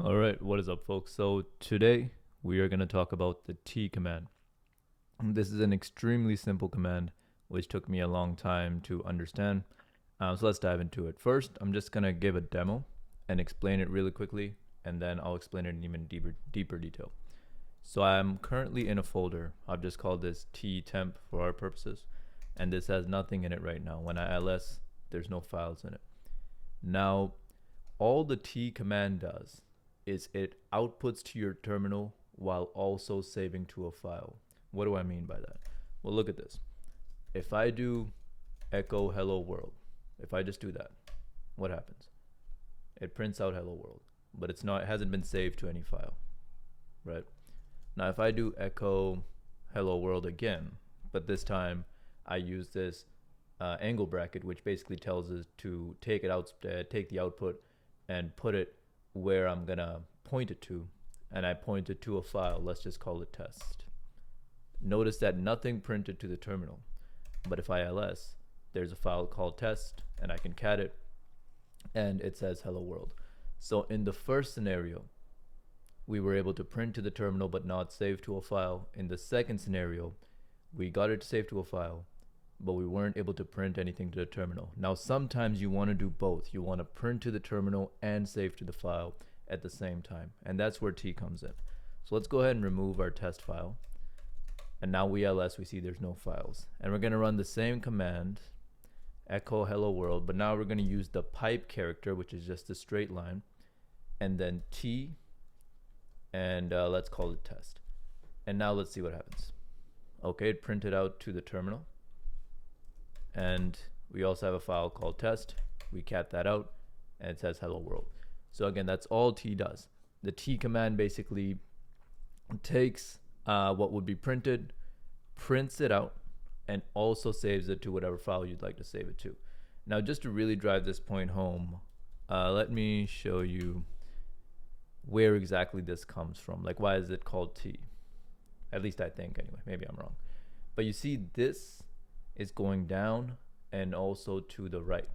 All right, what is up, folks? So today we are going to talk about the T command. This is an extremely simple command, which took me a long time to understand. So let's dive into it. First, I'm just going to give a demo and explain it really quickly, and then I'll explain it in even deeper detail. So I'm currently in a folder. I've just called this T temp for our purposes, and this has nothing in it right now. When I ls, there's no files in it. Now, all the T command does is it outputs to your terminal while also saving to a file. What do I mean by that? Well, look at this. If I do echo hello world, if I just do that, what happens? It prints out hello world, but it hasn't been saved to any file, right? Now, if I do echo hello world again, but this time I use this angle bracket, which basically tells us to take the output and put it where I'm gonna point it to, and I point it to a file. Let's just call it test. Notice that nothing printed to the terminal, but if I ls, there's a file called test, and I can cat it, and it says hello world. So in the first scenario, we were able to print to the terminal but not save to a file. In the second scenario, we got it to save to a file, but we weren't able to print anything to the terminal. Now, sometimes you want to do both. You want to print to the terminal and save to the file at the same time, and that's where T comes in. So let's go ahead and remove our test file, and now we ls, we see there's no files, and we're going to run the same command, echo hello world, but now we're going to use the pipe character, which is just a straight line, and then T, and let's call it test. And now let's see what happens. Okay, it printed out to the terminal, and we also have a file called test. We cat that out, and it says hello world. So again, that's all T does. The T command basically takes what would be printed, prints it out, and also saves it to whatever file you'd like to save it to. Now, just to really drive this point home, let me show you where exactly this comes from. Like, why is it called T? At least I think, anyway. Maybe I'm wrong. But you see, this is going down and also to the right.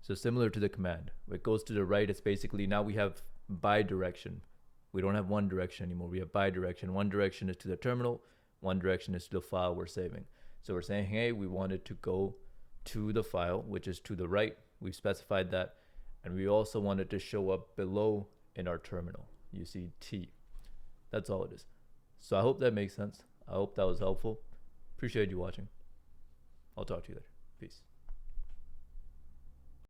So similar to the command, it goes to the right. It's basically, now we have bi-direction. We don't have one direction anymore. We have bi-direction. One direction is to the terminal. One direction is to the file we're saving. So we're saying, hey, we want it to go to the file, which is to the right. We've specified that. And we also want it to show up below in our terminal. You see T. That's all it is. So I hope that makes sense. I hope that was helpful. Appreciate you watching. I'll talk to you later. Peace.